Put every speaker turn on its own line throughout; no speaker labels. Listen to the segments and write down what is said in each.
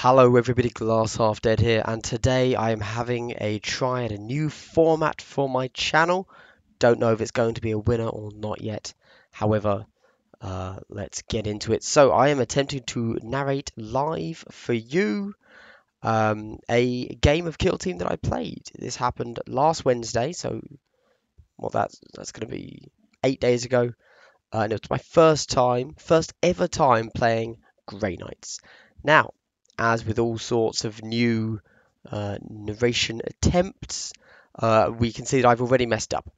Hello everybody, Glass Half Dead here, and today I am having a try at a new format for my channel. Don't know if it's going to be a winner or not yet. However, let's get into it. So I am attempting to narrate live for you a game of Kill Team that I played. This happened last Wednesday, so that's going to be 8 days ago. And it was my first ever time playing Grey Knights. Now, as with all sorts of new narration attempts, we can see that I've already messed up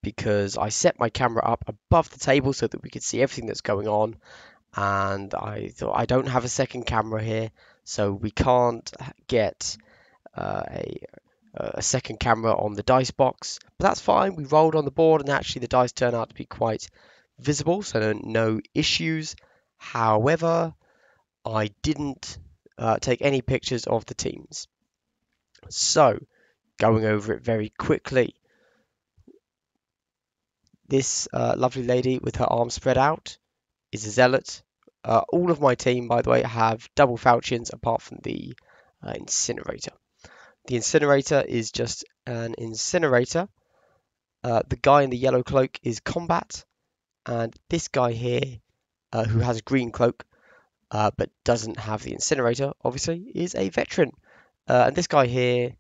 because I set my camera up above the table so that we could see everything that's going on, and I thought I don't have a second camera here, so we can't get uh, a a second camera on the dice box, but that's fine. We rolled on the board, and actually the dice turned out to be quite visible, so no issues. However, I didn't take any pictures of the teams. So, going over it very quickly, this lovely lady with her arms spread out is a zealot. All of my team, by the way, have double falchions apart from the incinerator. The incinerator is just an incinerator. The guy in the yellow cloak is combat, and this guy here, who has a green cloak but doesn't have the incinerator, obviously, is a veteran. And this guy here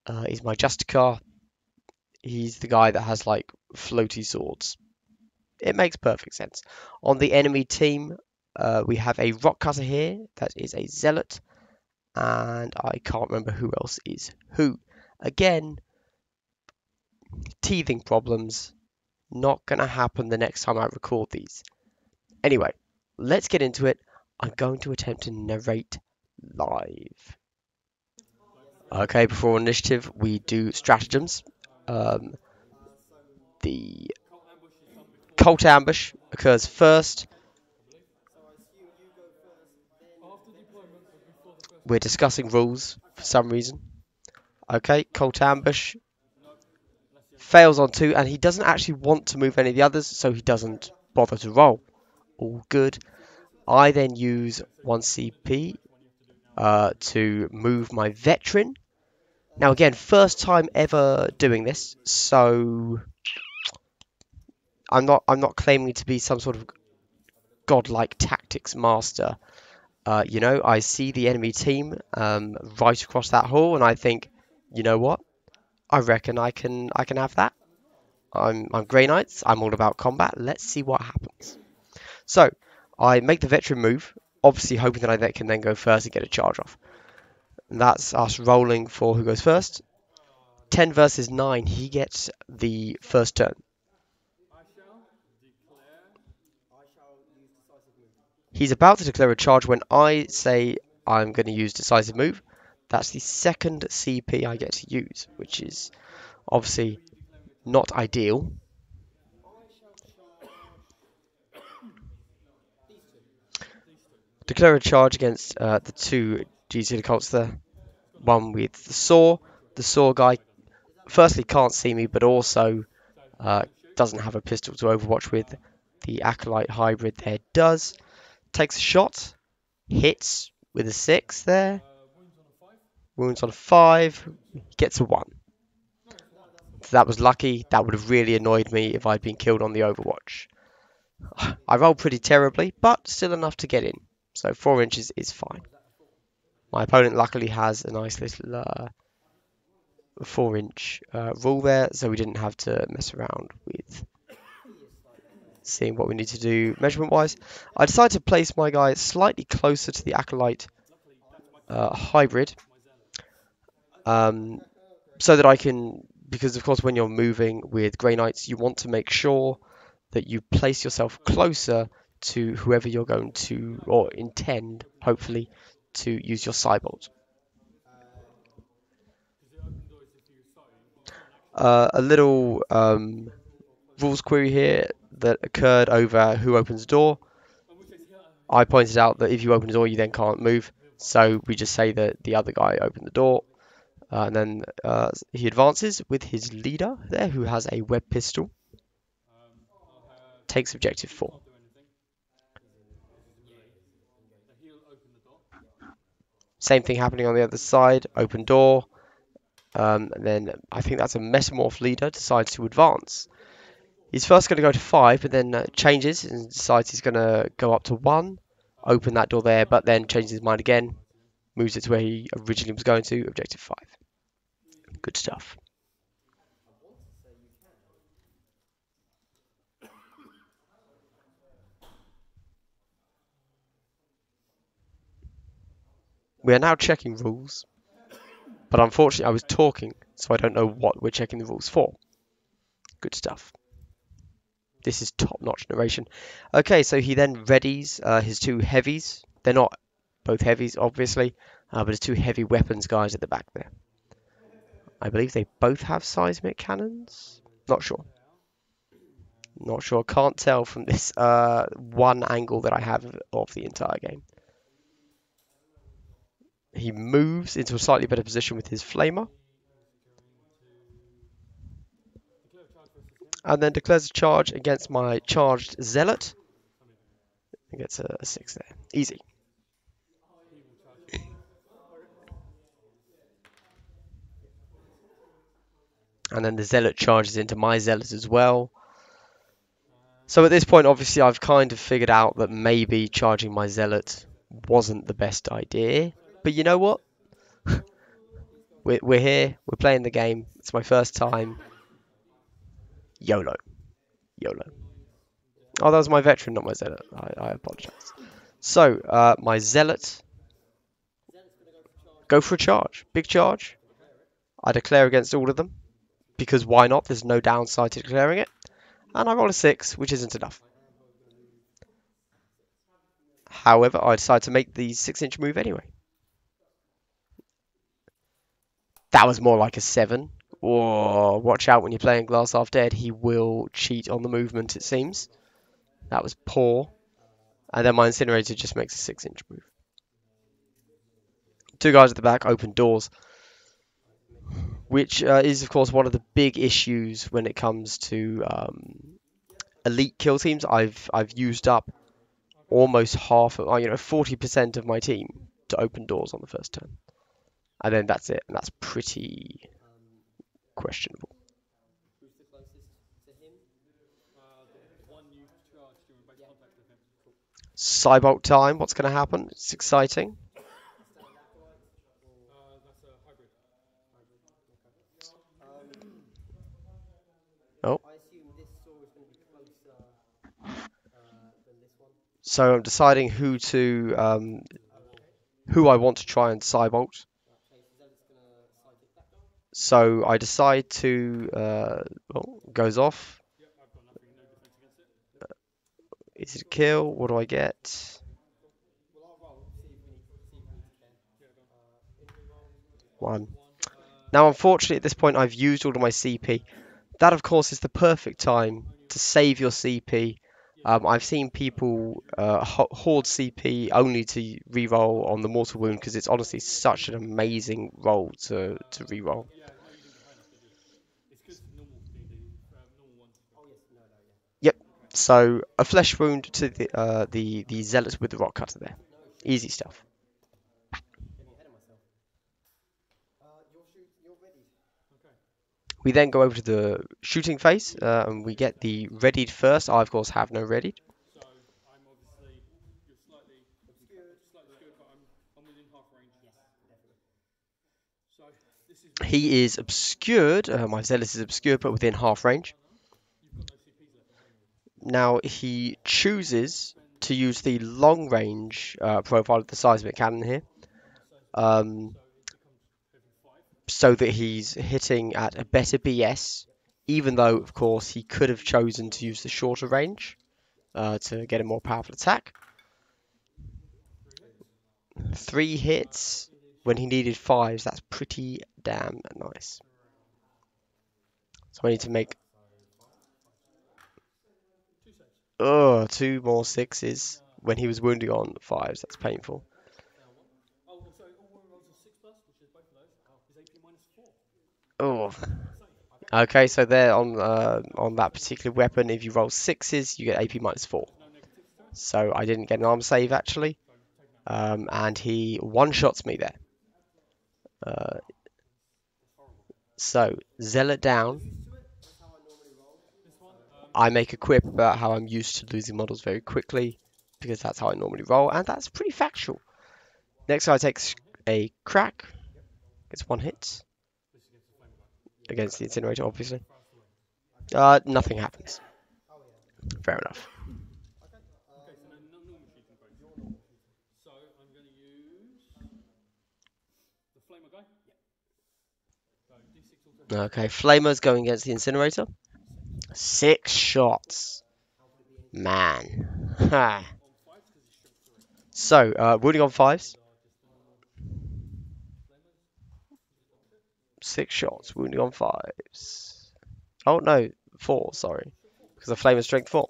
is my Justicar. He's the guy that has like floaty swords. It makes perfect sense. On the enemy team, we have a rock cutter here that is a zealot, and I can't remember who else is who. Again, teething problems. Not gonna happen the next time I record these. Anyway, let's get into it. I'm going to attempt to narrate live. Okay, before initiative, we do stratagems. The cult ambush occurs first. We're discussing rules for some reason. Okay, cult ambush fails on 2, and he doesn't actually want to move any of the others, so he doesn't bother to roll. All good. I then use 1 CP to move my veteran. Now again, first time ever doing this, so I'm not claiming to be some sort of godlike tactics master. I see the enemy team right across that hall, and I think, you know what? I reckon I can have that. I'm Grey Knights. I'm all about combat. Let's see what happens. So I make the veteran move, obviously hoping that I can then go first and get a charge off. And that's us rolling for who goes first. 10 versus 9. He gets the first turn. He's about to declare a charge when I say I'm going to use decisive move. That's the second CP I get to use, which is obviously not ideal. Declare a charge against the two GSC cults there. One with the saw. The saw guy firstly can't see me, but also doesn't have a pistol to overwatch with. The acolyte hybrid there does. Takes a shot. Hits with a 6 there. Wounds on a 5. Gets a 1. So that was lucky. That would have really annoyed me if I'd been killed on the overwatch. I rolled pretty terribly, but still enough to get in. So 4 inches is fine. My opponent luckily has a nice little 4-inch rule there, so we didn't have to mess around with seeing what we need to do measurement-wise. I decided to place my guy slightly closer to the acolyte hybrid, so that I can, because of course when you're moving with Grey Knights, you want to make sure that you place yourself closer to whoever you're going to, or intend, hopefully, to use your cybolt. A little rules query here that occurred over who opens the door. I pointed out that if you open the door, you then can't move. So we just say that the other guy opened the door. And then he advances with his leader there, who has a web pistol. Takes objective 4. Same thing happening on the other side. Open door. And then I think that's a Metamorph leader decides to advance. He's first going to go to 5, but then changes and decides he's going to go up to 1. Open that door there, but then changes his mind again. Moves it to where he originally was going to. Objective 5. Good stuff. We are now checking rules, but unfortunately I was talking, so I don't know what we're checking the rules for. Good stuff. This is top-notch narration. Okay, so he then readies his 2 heavies. They're not both heavies, obviously, but his 2 heavy weapons guys at the back there. I believe they both have seismic cannons. Not sure. Not sure. Can't tell from this one angle that I have of the entire game. He moves into a slightly better position with his flamer. And then declares a charge against my charged zealot. He gets a 6 there. Easy. And then the zealot charges into my zealot as well. So at this point, obviously, I've kind of figured out that maybe charging my zealot wasn't the best idea. But you know what? We're here. We're playing the game. It's my first time. YOLO. YOLO. Oh, that was my veteran, not my zealot. I apologise. So, my zealot. Go for a charge. Big charge. I declare against all of them. Because why not? There's no downside to declaring it. And I roll a 6, which isn't enough. However, I decide to make the 6-inch move anyway. That was more like a 7. Whoa, watch out when you're playing Glass Half Dead. He will cheat on the movement, it seems. That was poor. And then my incinerator just makes a 6-inch move. 2 guys at the back, open doors. Which is, of course, one of the big issues when it comes to elite kill teams. I've used up almost half, 40% of my team to open doors on the first turn. And then that's it. And that's pretty questionable.
Who's the closest to him? The one you charged during base contact with him.
Cybolt time. What's going to happen? It's exciting.
That's a hybrid.
Oh.
I assume this saw is going to be closer than this one.
So I'm deciding who I want to try and Cybolt. So I decide to goes off. Is it a kill? What do I get? 1. Now, unfortunately, at this point, I've used all of my CP. That, of course, is the perfect time to save your CP. I've seen people hoard CP only to reroll on the mortal wound because it's honestly such an amazing roll to reroll. Yep. So a flesh wound to the zealot with the rock cutter there. Easy stuff. We then go over to the shooting phase, and we get the readied first. I, of course, have no readied.
So I'm obviously, you're slightly obscured, but I'm within half range. Yes, definitely. So this is.
He is obscured. My zealot is obscured, but within half range.
You've got no CPs left.
Now he chooses to use the long range profile of the seismic cannon here. So that he's hitting at a better BS, even though, of course, he could have chosen to use the shorter range to get a more powerful attack. 3 hits when he needed 5s. That's pretty damn nice. So I need to make 2 more 6s when he was wounding on 5s. That's painful. Oh, okay. So there on that particular weapon, if you roll 6s, you get AP -4. So I didn't get an arm save actually. and he one-shots me there. So, Zealot down. I make a quip about how I'm used to losing models very quickly, because that's how I normally roll, and that's pretty factual. Next guy takes a crack, gets one hit against the incinerator, obviously. Nothing happens. Fair enough.
Okay, so no normal shooting approach. So I'm going to use the flamer guy. So D6 auto.
Okay, Flamer's going against the incinerator. 6 shots. Man. Ha. So, wounding on 5s. 6 shots, wounding on 5s. Oh no, 4, sorry. Because the Flamer's strength 4.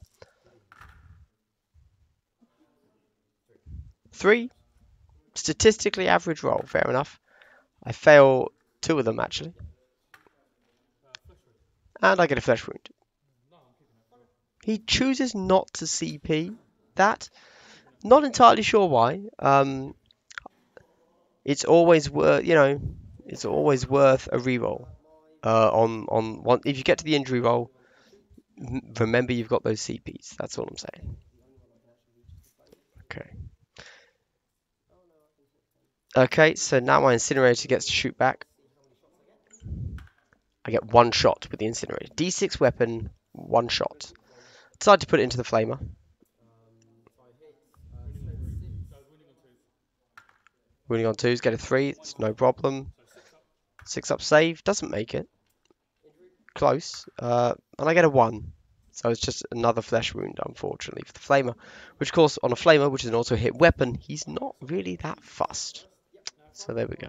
3. Statistically average roll, fair enough. I fail 2 of them actually. And I get a flesh wound. He chooses not to CP that. Not entirely sure why. It's always worth, it's always worth a reroll. On one, if you get to the injury roll, remember you've got those CPs. That's all I'm saying. Okay. Okay, so now my incinerator gets to shoot back. I get 1 shot with the incinerator. D6 weapon, 1 shot. Decide to put it into the flamer. Wounding on 2s, get a 3, it's no problem. 6 up save, doesn't make it. Close. And I get a 1. So it's just another flesh wound, unfortunately, for the flamer. Which, of course, on a flamer, which is an auto-hit weapon, he's not really that fussed. So there we go.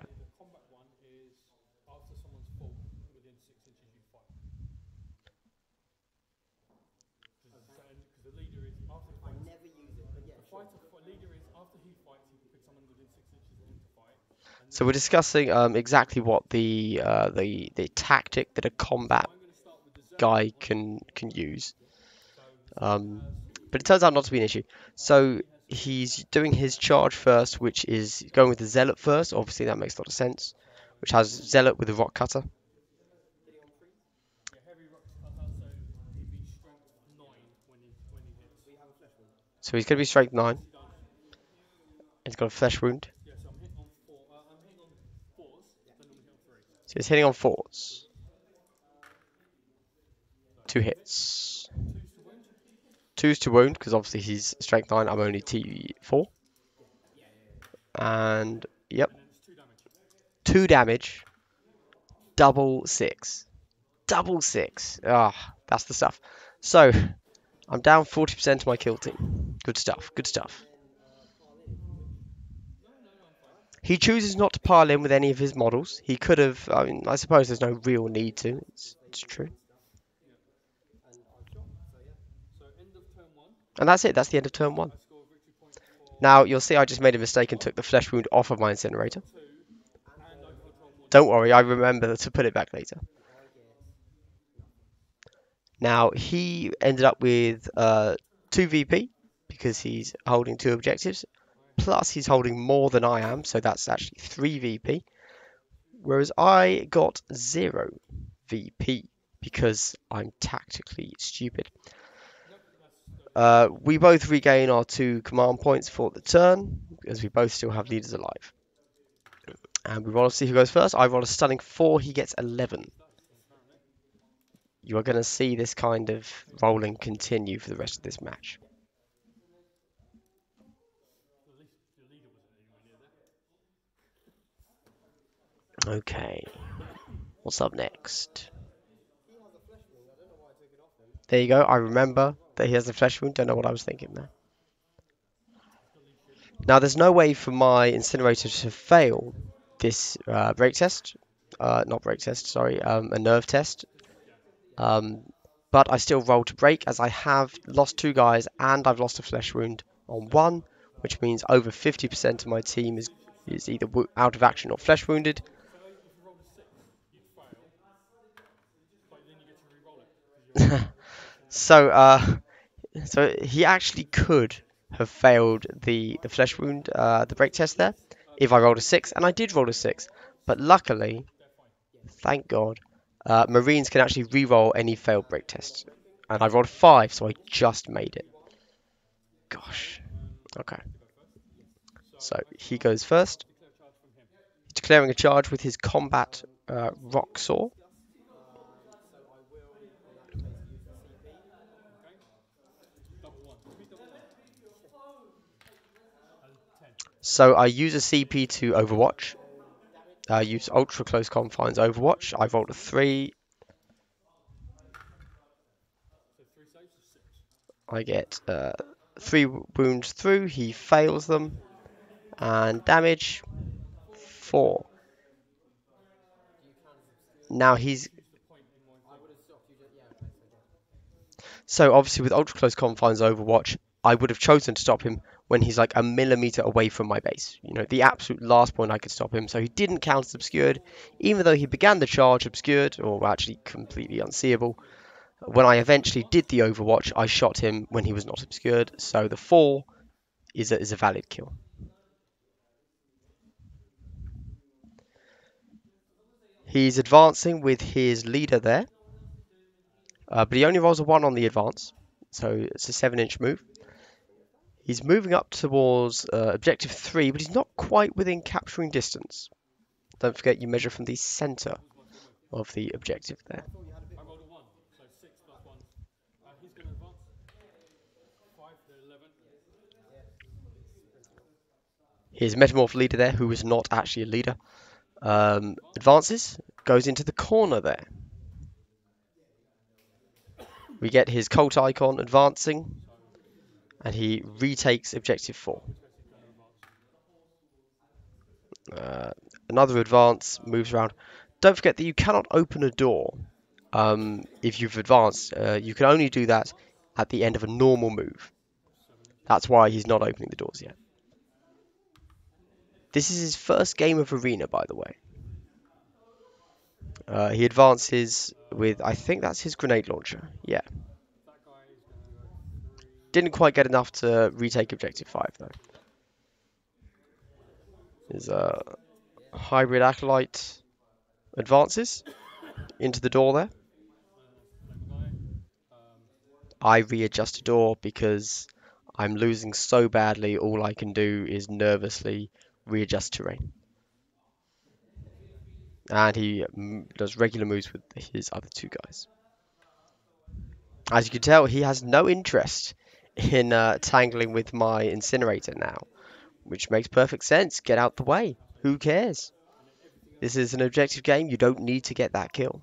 So we're discussing exactly what the tactic that a combat guy can use. But it turns out not to be an issue. So he's doing his charge first, which is going with the Zealot first. Obviously, that makes a lot of sense. Which has Zealot with the Rock Cutter. So he's going to be strength 9. He's got a flesh wound. So he's hitting on 4s. 2 hits. 2s to wound, because obviously he's strength 9. I'm only T4. And, yep. 2 damage. Double 6. Double 6. Ah, that's the stuff. So, I'm down 40% to my kill team. Good stuff. Good stuff. He chooses not to pile in with any of his models. He could have. I mean, I suppose there's no real need to. It's true. And that's it. That's the end of turn 1. Now, you'll see I just made a mistake and took the flesh wound off of my incinerator. Don't worry, I remember to put it back later. Now, he ended up with 2 VP because he's holding 2 objectives. Plus, he's holding more than I am, so that's actually 3 VP. Whereas I got 0 VP because I'm tactically stupid. We both regain our 2 command points for the turn, as we both still have leaders alive. And we roll to see who goes first. I roll a stunning 4, he gets 11. You are going to see this kind of rolling continue for the rest of this match. Okay, what's up next? There you go, I remember that he has the flesh wound, don't know what I was thinking there. Now there's no way for my incinerator to fail this break test, not break test, sorry, a nerve test. But I still roll to break as I have lost 2 guys and I've lost a flesh wound on 1, which means over 50% of my team is either out of action or flesh wounded. So he actually could have failed the flesh wound, the break test there, if I rolled a 6, and I did roll a 6. But luckily, thank God, Marines can actually re-roll any failed break tests. And I rolled a 5, so I just made it. Gosh. Okay. So he goes first, declaring a charge with his combat rock saw. So I use a CP to Overwatch. I use ultra close confines Overwatch. I rolled a 3. I get 3 wounds through. He fails them, and damage 4. Now he's so obviously with ultra close confines Overwatch, I would have chosen to stop him when he's like a millimeter away from my base. You know, the absolute last point I could stop him. So he didn't count as obscured, even though he began the charge obscured, or actually completely unseeable. When I eventually did the Overwatch, I shot him when he was not obscured. So the 4 is a valid kill. He's advancing with his leader there, but he only rolls a 1 on the advance, so it's a 7-inch move. He's moving up towards objective 3, but he's not quite within capturing distance. Don't forget you measure from the center of the objective there.
I rolled a 1, so 6 plus 1. He's going to advance. 5 to 11.
His metamorph leader there, who is not actually a leader, advances, goes into the corner there. We get his cult icon advancing, and he retakes objective 4. Another advance moves around. Don't forget that you cannot open a door if you've advanced. You can only do that at the end of a normal move. That's why he's not opening the doors yet. This is his first game of Arena, by the way. He advances with, I think that's his grenade launcher. Yeah. Didn't quite get enough to retake objective 5, though. His hybrid acolyte advances into the door there. I readjust a door because I'm losing so badly, all I can do is nervously readjust terrain. And he does regular moves with his other 2 guys. As you can tell, he has no interest in tangling with my incinerator now, which makes perfect sense. Get out the way. Who cares? This is an objective game. You don't need to get that kill.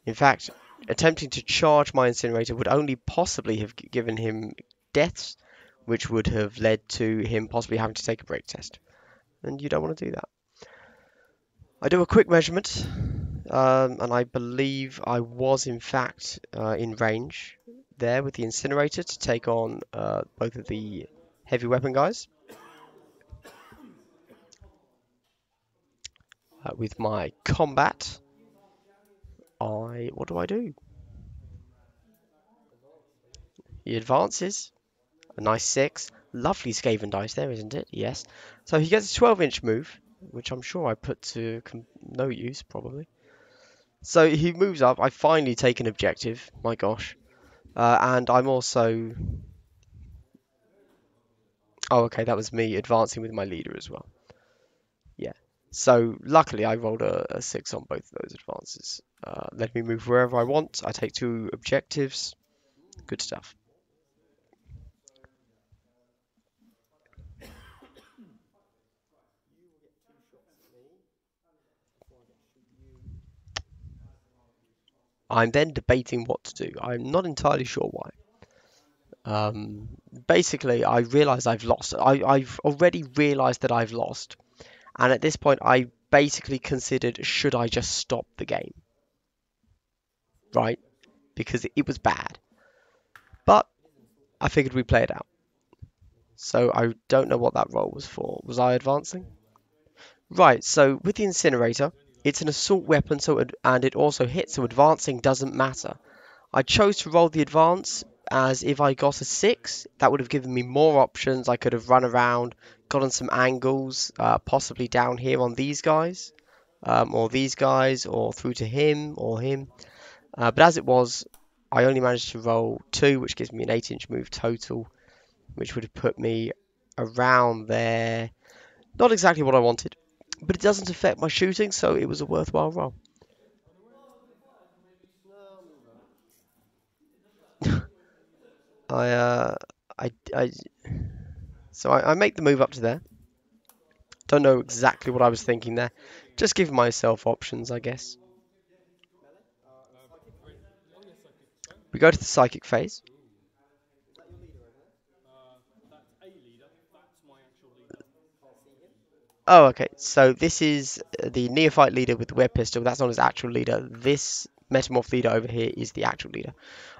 In fact, attempting to charge my incinerator would only possibly have given him deaths, which would have led to him possibly having to take a break test. And you don't want to do that. I do a quick measurement, and I believe I was in fact in range there with the incinerator to take on both of the heavy weapon guys. With my combat, what do I do? He advances, a nice 6. Lovely Skaven dice there, isn't it? Yes. So he gets a 12-inch move, which I'm sure I put to no use, probably. So he moves up. I finally take an objective. My gosh. And I'm also... Oh, okay, that was me advancing with my leader as well. Yeah. So luckily I rolled a 6 on both of those advances. Let me move wherever I want. I take 2 objectives. Good stuff. I'm then debating what to do. I'm not entirely sure why. Basically, I realise I've lost. I've already realised that I've lost. And at this point, I basically considered, should I just stop the game? Right? Because it was bad. But I figured we'd play it out. So I don't know what that roll was for. Was I advancing? Right, so with the incinerator, it's an assault weapon, and it also hits, so advancing doesn't matter. I chose to roll the advance as if I got a 6, that would have given me more options. I could have run around, gotten some angles, possibly down here on these guys, or these guys, or through to him, or him. But as it was, I only managed to roll 2, which gives me an 8-inch move total, which would have put me around there. Not exactly what I wanted, but it doesn't affect my shooting, so it was a worthwhile roll. I, uh, I so I make the move up to there. Don't know exactly what I was thinking there. Just give myself options, I guess. We go to the psychic phase.
That's a leader. That's my actual leader.
Oh, okay. So this is the neophyte leader with the web pistol. That's not his actual leader. This metamorph leader over here is the actual leader.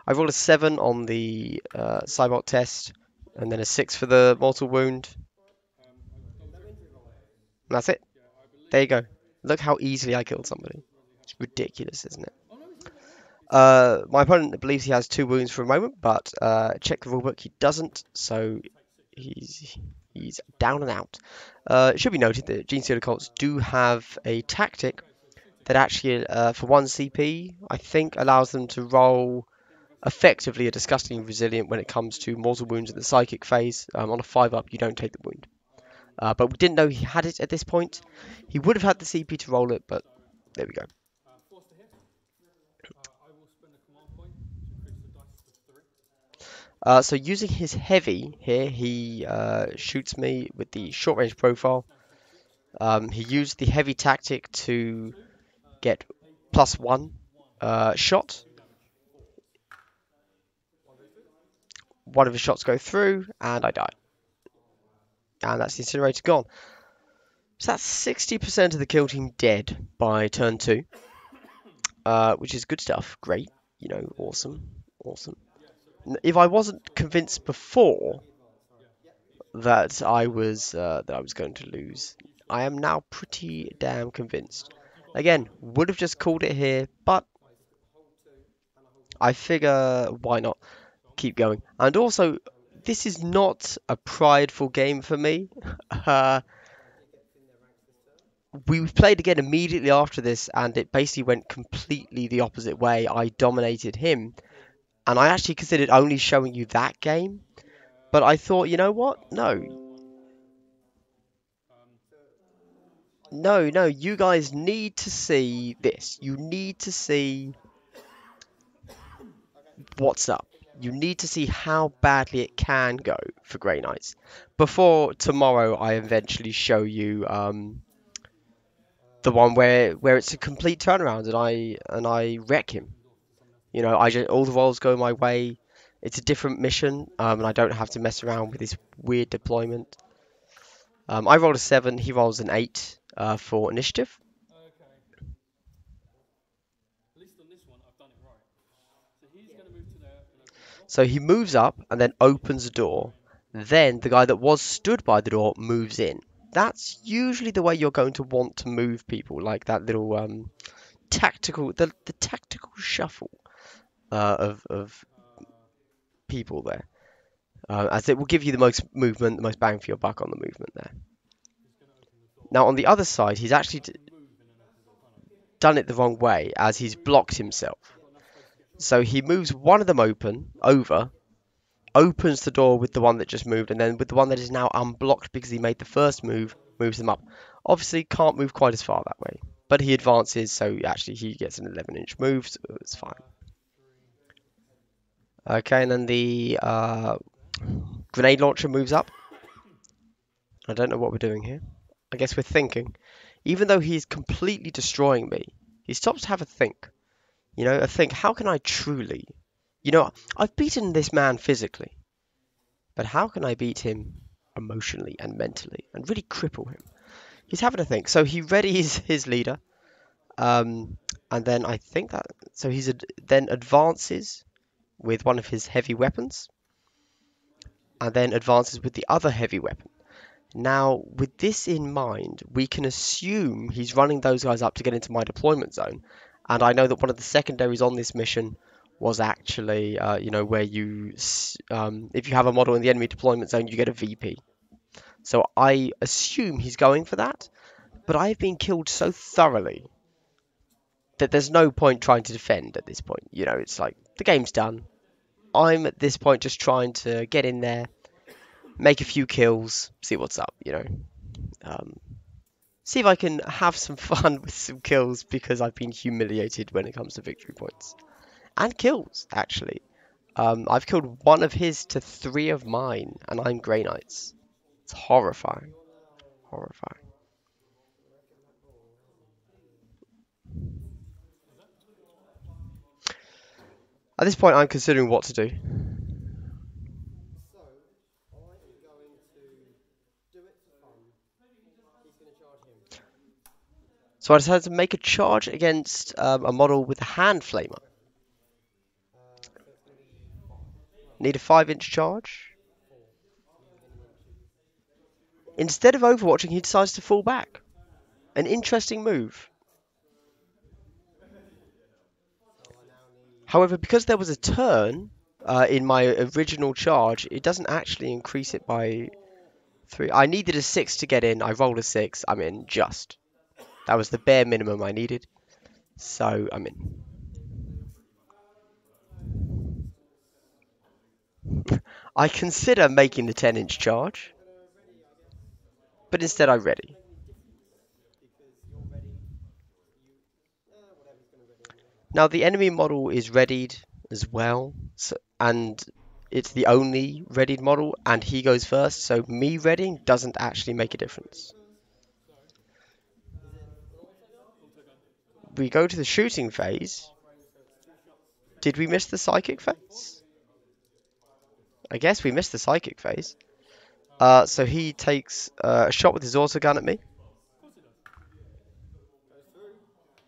I rolled a 7 on the Cybot test, and then a 6 for the mortal wound. And that's it. There you go. Look how easily I killed somebody. It's ridiculous, isn't it?
Oh no, he's not there.
My opponent believes he has 2 wounds for a moment, but check the rulebook, he doesn't, so he's down and out. It should be noted that GSC cults do have a tactic that actually, for 1 CP, I think allows them to roll effectively a disgustingly resilient when it comes to mortal wounds in the psychic phase. On a 5-up, you don't take the wound. But we didn't know he had it at this point. He would have had the CP to roll it, but there we go.
Forced to hit. I will spend a command point to increase the dice to 3.
So using his heavy here, he shoots me with the short range profile. He used the heavy tactic to get +1 shot. One of his shots go through, and I die. And that's the incinerator gone. So that's 60% of the kill team dead by turn 2, which is good stuff. Great, you know, awesome. If I wasn't convinced before that I was going to lose, I am now pretty damn convinced. Again, would have just called it here, but I figure why not keep going. And also, this is not a prideful game for me. We played again immediately after this, and it basically went completely the opposite way. I dominated him, and I actually considered only showing you that game. But I thought, you know what? No, you guys need to see this. You need to see what's up. You need to see how badly it can go for Grey Knights. Before tomorrow, I eventually show you the one where it's a complete turnaround and I wreck him. You know, all the rolls go my way. It's a different mission, and I don't have to mess around with this weird deployment. I rolled a 7. He rolls an 8 for initiative.
Okay. At least on this one, I've done it right. So he's going to move to there and open the door.
So he moves up and then opens the door. Then the guy that was stood by the door moves in. That's usually the way you're going to want to move people, like that little tactical, the tactical shuffle of people there, as it will give you the most movement, the most bang for your buck on the movement there. Now on the other side, he's actually done it the wrong way, as he's blocked himself. So he moves one of them over, opens the door with the one that just moved, and then with the one that is now unblocked because he made the first move, moves them up. Obviously can't move quite as far that way, but he advances, so actually he gets an 11-inch move, so it's fine. Okay, and then the grenade launcher moves up. I don't know what we're doing here. I guess we're thinking. Even though he's completely destroying me, he stops to have a think. You know, how can I truly... You know, I've beaten this man physically, but how can I beat him emotionally and mentally and really cripple him? He's having a think. So he readies his leader, and then I think that... So he's then advances with one of his heavy weapons, and then advances with the other heavy weapon. Now, with this in mind, we can assume he's running those guys up to get into my deployment zone, and I know that one of the secondaries on this mission was actually, where if you have a model in the enemy deployment zone, you get a VP. So I assume he's going for that, but I've been killed so thoroughly that there's no point trying to defend at this point. It's like the game's done. I'm at this point just trying to get in there, make a few kills, see what's up, Um, see if I can have some fun with some kills because I've been humiliated when it comes to victory points. And kills, actually. I've killed one of his to 3 of mine, and I'm Grey Knights. It's horrifying. Horrifying. At this point, I'm considering what to do. So I decided to make a charge against a model with a hand flamer. Need a 5-inch charge. Instead of overwatching, he decides to fall back. An interesting move. However, because there was a turn in my original charge, it doesn't actually increase it by 3. I needed a 6 to get in. I rolled a 6. I'm in just. That was the bare minimum I needed. So I'm in. I consider making the 10-inch charge, but instead I ready. Now the enemy model is readied as well, and it's the only readied model, and he goes first, so me readying doesn't actually make a difference. We go to the shooting phase. Did we miss the psychic phase? I guess we missed the psychic phase. So he takes a shot with his autogun at me.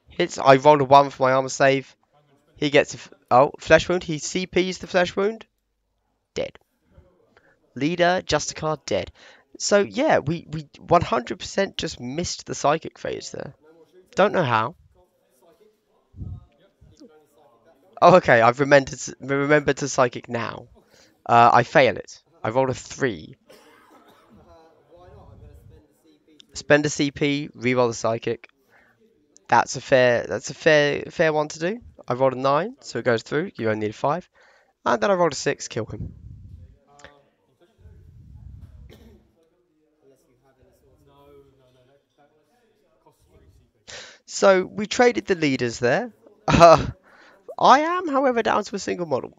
Hits. I rolled a 1 for my armor save. He gets flesh wound. He CPs the flesh wound. Dead. Leader, Justicar, dead. So yeah, we 100% just missed the psychic phase there. Don't know how. Oh, okay. I've remembered to psychic now. I fail it. I rolled a 3. Spend a CP, reroll the psychic. That's a fair one to do. I rolled a 9, so it goes through. You only need a 5. And then I rolled a 6, kill him. So we traded the leaders there. I am, however, down to a single model.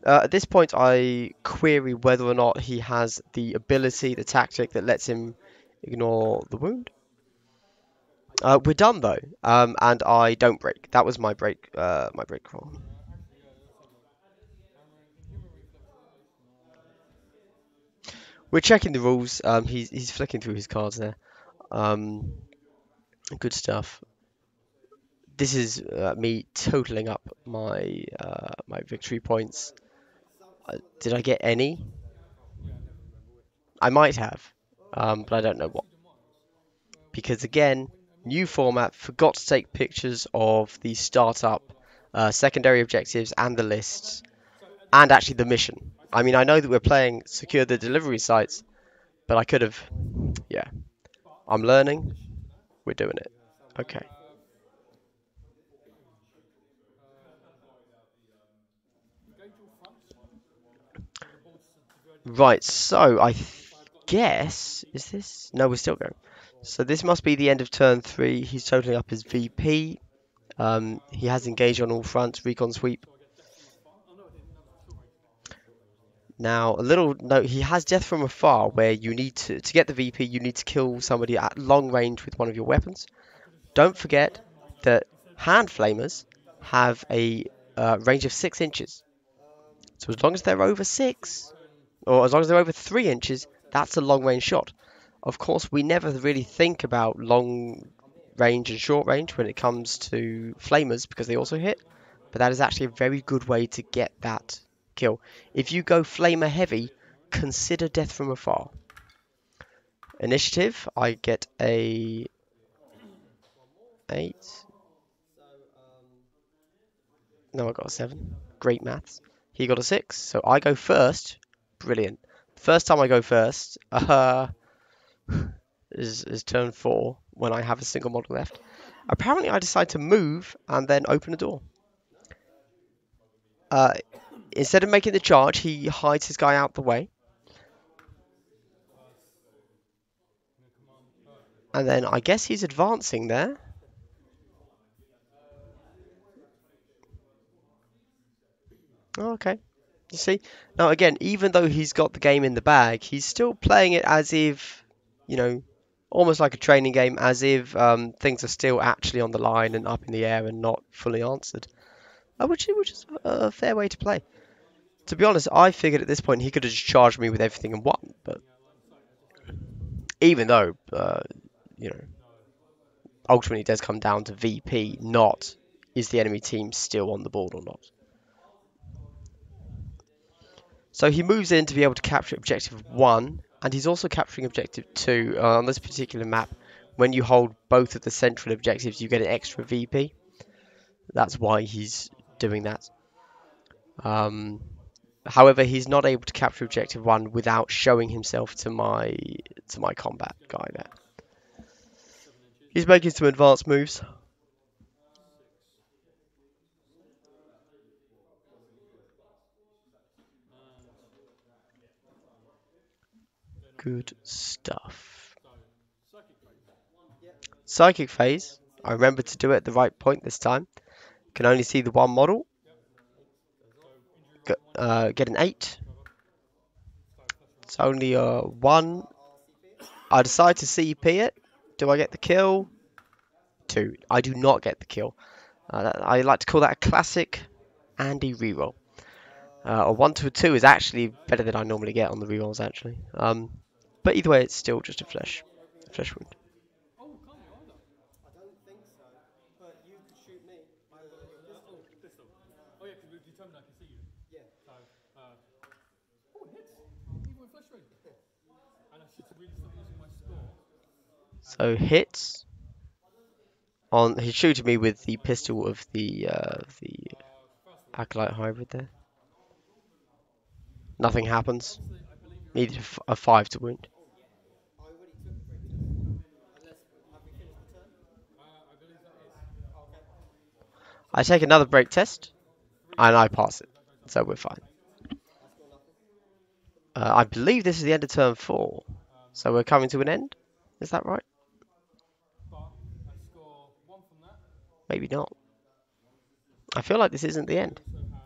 At this point, I query whether or not he has the ability, the tactic that lets him ignore the wound. We're done though, and I don't break. That was my break roll. We're checking the rules. He's flicking through his cards there. Good stuff. This is me totaling up my my victory points. Did I get any? I might have, but I don't know what. Because again, new format, forgot to take pictures of the startup, secondary objectives, and the lists, and actually the mission. I mean, I know that we're playing secure the delivery sites, but I could have. Yeah, I'm learning. We're doing it. Okay. Right, so I guess, is this? No, we're still going. So this must be the end of turn 3. He's totaling up his VP. He has engaged on all fronts, recon sweep. Now, a little note, he has death from afar, where you need to get the VP, you need to kill somebody at long range with one of your weapons. Don't forget that hand flamers have a range of 6 inches. So as long as they're over 6, or as long as they're over 3 inches, that's a long range shot. Of course, we never really think about long range and short range when it comes to flamers because they also hit, but that is actually a very good way to get that kill. If you go flamer heavy, consider death from afar. Initiative, I get a 8. No, I got a 7. Great maths. He got a 6, so I go first. Brilliant. First time I go first is turn 4 when I have a single model left. Apparently, I decide to move and then open a door. Uh, Instead of making the charge, he hides his guy out the way. And then I guess he's advancing there. Oh, okay. You see? Now, again, even though he's got the game in the bag, he's still playing it as if, you know, almost like a training game, as if things are still actually on the line and up in the air and not fully answered. Which is a fair way to play. To be honest, I figured at this point he could have just charged me with everything and won. But even though, you know, ultimately it does come down to VP, not is the enemy team still on the board or not. So he moves in to be able to capture objective 1, and he's also capturing objective 2. On this particular map, when you hold both of the central objectives, you get an extra VP. That's why he's doing that. However, he's not able to capture objective 1 without showing himself to my combat guy there. He's making some advanced moves. Good stuff. Psychic phase. I remember to do it at the right point this time. Can only see the one model. Get an 8. It's only a 1. I decide to CP it. Do I get the kill? 2. I do not get the kill. I like to call that a classic Andy reroll. A 1 to a 2 is actually better than I normally get on the rerolls, actually. But either way, it's still just a flesh wound.
Oh, can't you either?
I don't think so. But you could shoot me. I will with pistol.
Pistol. Oh, yeah, because we've determined I can see you.
Yeah.
So, oh, it hits. Even with flesh wound. And I should really start using my score.
So hits. He's shooting me with the pistol of the Acolyte hybrid there. Nothing happens. Needed a 5 to wound.
I already took the break test. Unless, have we finished the turn?
I believe that is.
Okay.
I take another break test, and I pass it. So we're fine.
I score nothing.
I believe this is the end of turn 4. So we're coming to an end? Is that right?
But I score 1 from that.
Maybe not. I feel like this isn't the end.
So have,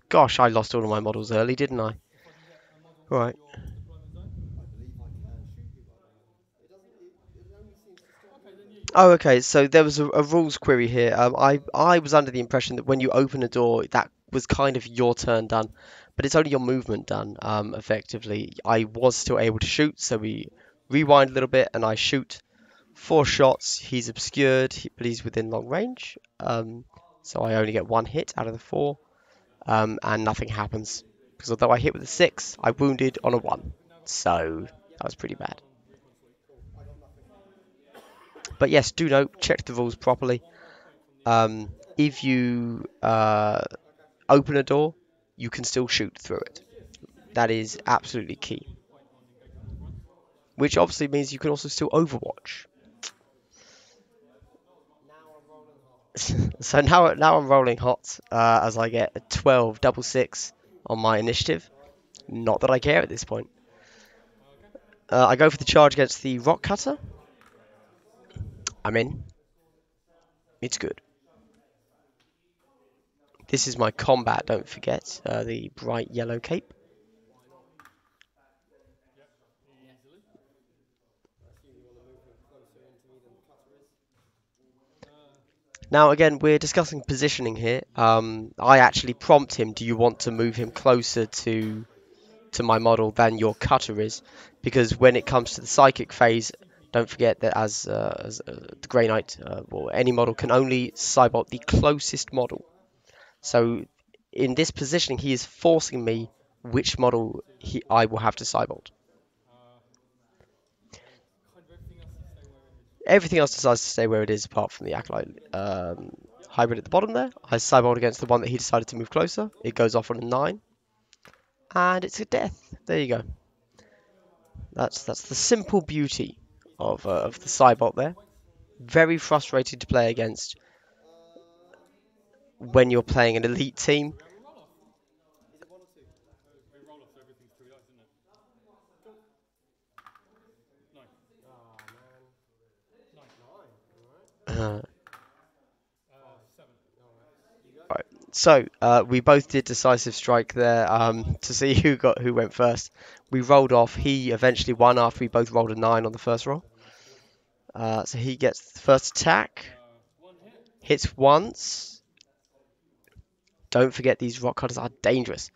Gosh, I lost all of my models early, didn't I?
if I can get a model
Right.
in your deployment zone.
I believe I can shoot you by now. It doesn't. It only seems to stop.
Okay, then you.
Oh, okay. So there was a rules query here. I was under the impression that when you open a door, that was kind of your turn done, but it's only your movement done. Effectively, I was still able to shoot, so we rewind a little bit, and I shoot 4 shots. He's obscured, but he's within long range. So I only get 1 hit out of the 4, and nothing happens because although I hit with a 6, I wounded on a 1. So that was pretty bad. But yes, do note, check the rules properly. If you open a door, you can still shoot through it. That is absolutely key. Which obviously means you can also still overwatch.
Now I'm rolling hot.
So now I'm rolling hot as I get a 12 double 6 on my initiative. Not that I care at this point. I go for the charge against the rock cutter. I'm in. It's good. This is my combat, don't forget. The bright yellow cape. Now again, we're discussing positioning here. I actually prompt him, do you want to move him closer to my model than your cutter is? Because when it comes to the psychic phase, don't forget that as the Grey Knight, or any model can only cybolt the closest model. So in this positioning, he is forcing me which model I will have to cybolt.
Everything else to stay where it is.
Everything else decides to stay where it is apart from the Acolyte hybrid at the bottom there. I cyborg against the one that he decided to move closer. It goes off on a 9. And it's a death. There you go. That's the simple beauty of the Cybot there. Very frustrating to play against when you're playing an elite team.
We have a roll off.
Is it one or two?
We roll off, so everything's 2 dice, isn't it? Cool. 9.
Ah, man.
9.
9. Alright.
7.
Alright. You go.
Right. So we both did decisive strike there to see who went first. We rolled off. He eventually won after we both rolled a 9 on the first roll. So he gets the first attack.
1 hit.
Hits once. Don't forget these rock cutters are dangerous.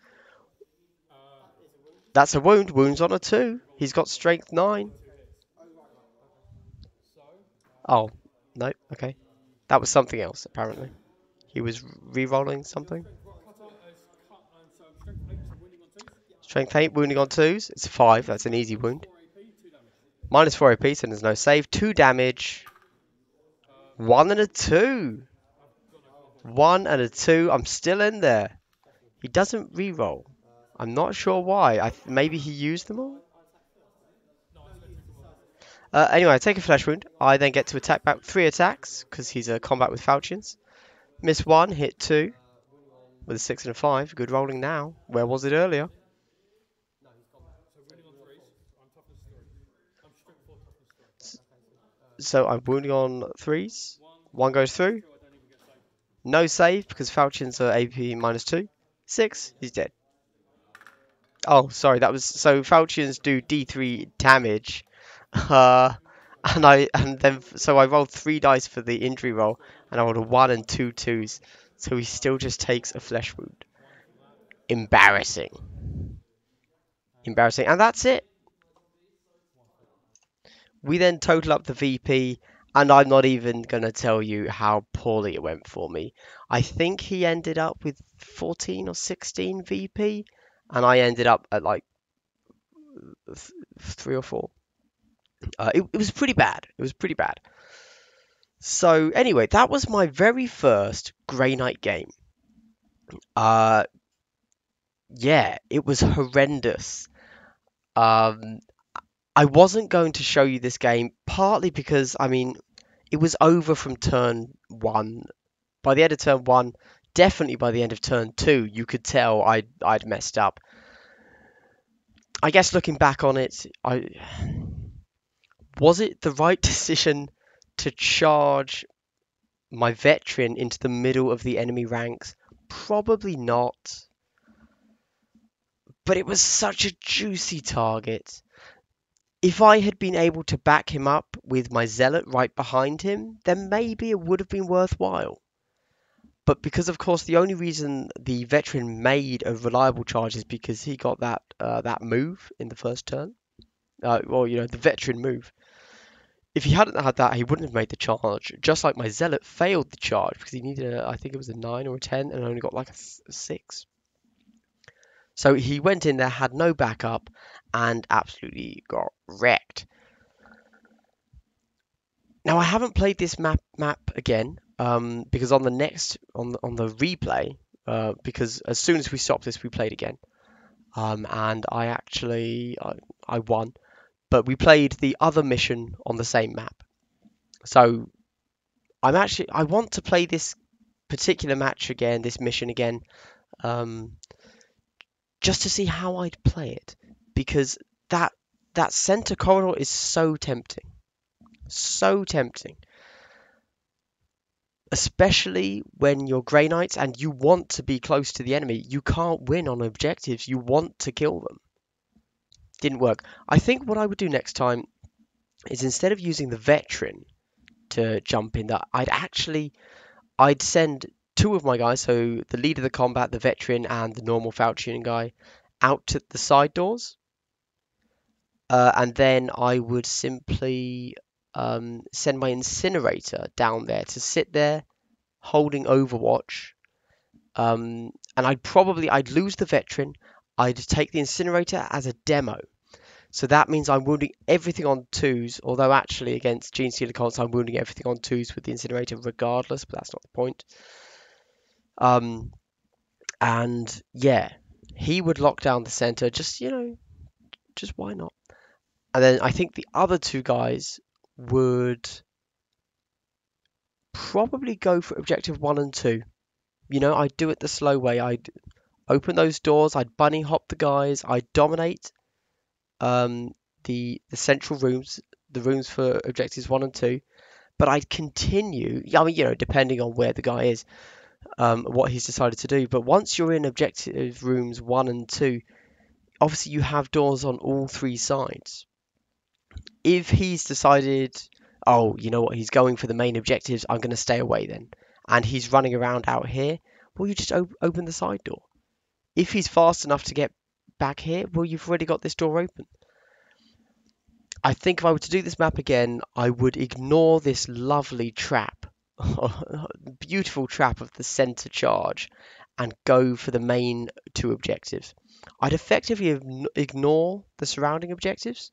That's a wound. Wounds on a 2. He's got strength 9.
So,
Oh, no. Okay. That was something else, apparently. He was re-rolling something.
rock cutter is cut, so strength 8, so wounding on 2s.
Strength 8, wounding on 2s. It's 5. That's an easy wound.
4 AP, 2 damage.
Minus 4 AP, so there's no save. 2 damage. 1 and a 2. 1 and a 2. I'm still in there. He doesn't re-roll. I'm not sure why. Maybe he used them all? Anyway, I take a flesh wound. I then get to attack back 3 attacks, because he's a combat with falchions. Miss 1, hit 2. With a 6 and a 5. Good rolling now. Where was it earlier?
So wounding on 3s. I'm toughness 3. I'm strength 4, toughness 3.
So I'm wounding on 3s. 1 goes through.
2, I don't even get saved.
No save, because falchions are AP minus 2. 6, he's dead. Oh, sorry, that was... So falchions do D3 damage. So I rolled 3 dice for the injury roll, and I rolled a 1 and 2 2s. So he still just takes a flesh wound. Embarrassing. Embarrassing. And that's it. We then total up the VP, and I'm not even going to tell you how poorly it went for me. I think he ended up with 14 or 16 VP, and I ended up at like 3 or 4. It was pretty bad. It was pretty bad. So anyway, that was my very first Grey Knight game. Yeah, it was horrendous. I wasn't going to show you this game, partly because, I mean, it was over from turn 1. By the end of turn 1, definitely by the end of turn 2, you could tell I'd messed up. I guess looking back on it, was it the right decision to charge my veteran into the middle of the enemy ranks? Probably not. But it was such a juicy target. If I had been able to back him up with my zealot right behind him, then maybe it would have been worthwhile. But because, of course, the only reason the veteran made a reliable charge is because he got that move in the first turn. Well, you know, the veteran move. If he hadn't had that, he wouldn't have made the charge. Just like my zealot failed the charge because he needed, I think it was a 9 or a 10, and only got like a 6. So he went in there, had no backup, and absolutely got wrecked. Now I haven't played this map again because on the replay, because as soon as we stopped this, we played again, and I won, but we played the other mission on the same map. So I want to play this particular match again, this mission again, just to see how I'd play it, because that center corridor is so tempting. So tempting. Especially when you're Grey Knights and you want to be close to the enemy. You can't win on objectives. You want to kill them. Didn't work. I think what I would do next time is, instead of using the veteran to jump in, that I'd send 2 of my guys, so the leader of the combat, the veteran, and the normal falchion guy, out to the side doors. And then I would simply send my incinerator down there to sit there holding overwatch, and I'd lose the veteran. I'd take the incinerator as a demo So that means I'm wounding everything on twos, although actually against Gene Stealer Colts I'm wounding everything on twos with the Incinerator regardless, but that's not the point. And yeah, he would lock down the center, just, just why not? And then I think the other two guys would probably go for objective 1 and 2. I'd do it the slow way. I'd open those doors, I'd bunny hop the guys, I'd dominate the central rooms, the rooms for objectives 1 and 2, but I'd continue, I mean, depending on where the guy is, what he's decided to do. But once you're in objective rooms 1 and 2, obviously you have doors on all 3 sides. If he's decided, oh, you know what, he's going for the main objectives, I'm going to stay away then, and he's running around out here, well, you just open the side door. If he's fast enough to get back here, well, you've already got this door open. I think if I were to do this map again, I would ignore this lovely trap, beautiful trap of the center charge, and go for the main 2 objectives. I'd effectively ignore the surrounding objectives,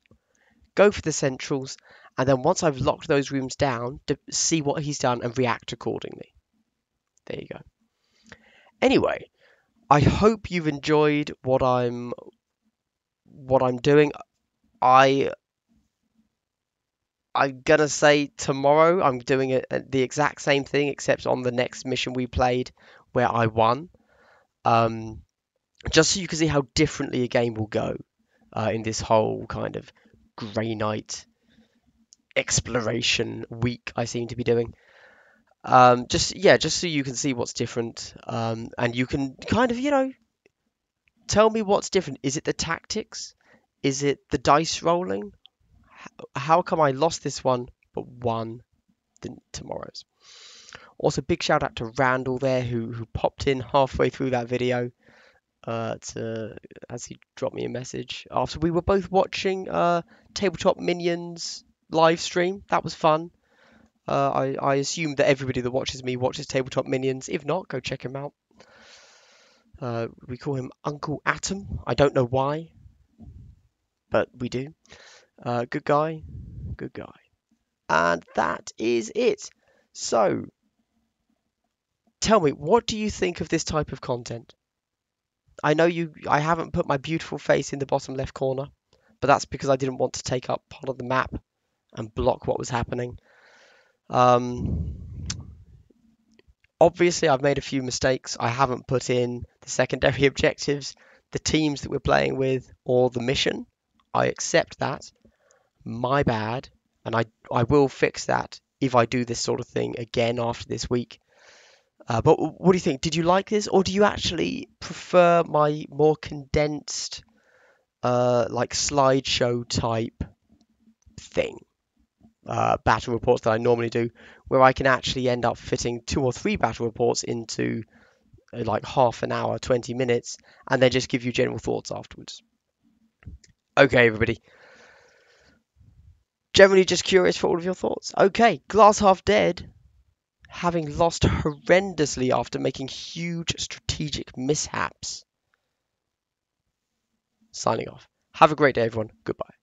go for the centrals, and then once I've locked those rooms down, to see what he's done and react accordingly. There you go. Anyway, I hope you've enjoyed what I'm doing. I'm gonna say tomorrow I'm doing the exact same thing, except on the next mission we played where I won. Just so you can see how differently a game will go in this whole kind of Grey Knight exploration week I seem to be doing. Just so you can see what's different, and you can kind of tell me what's different. Is it the tactics? Is it the dice rolling? How come I lost this one but won tomorrow's? Also, big shout out to Randall there who popped in halfway through that video as he dropped me a message after we were both watching Tabletop Minions live stream. That was fun. I assume that everybody that watches me watches Tabletop Minions. If not, go check him out. We call him Uncle Atom. I don't know why, but we do. Good guy. And that is it. So, tell me, what do you think of this type of content? I know I haven't put my beautiful face in the bottom left corner, but that's because I didn't want to take up part of the map and block what was happening. Obviously, I've made a few mistakes. I haven't put in the secondary objectives, the teams that we're playing with, or the mission. I accept that. My bad. And I will fix that if I do this sort of thing again after this week. But what do you think? Did you like this? Or do you actually prefer my more condensed, like slideshow type thing? Battle reports that I normally do, where I can actually end up fitting 2 or 3 battle reports into like half an hour, 20 minutes, and then just give you general thoughts afterwards. Okay, everybody. Generally just curious for all of your thoughts. Okay, Glass Half Dead, having lost horrendously after making huge strategic mishaps. Signing off. Have a great day, everyone. Goodbye.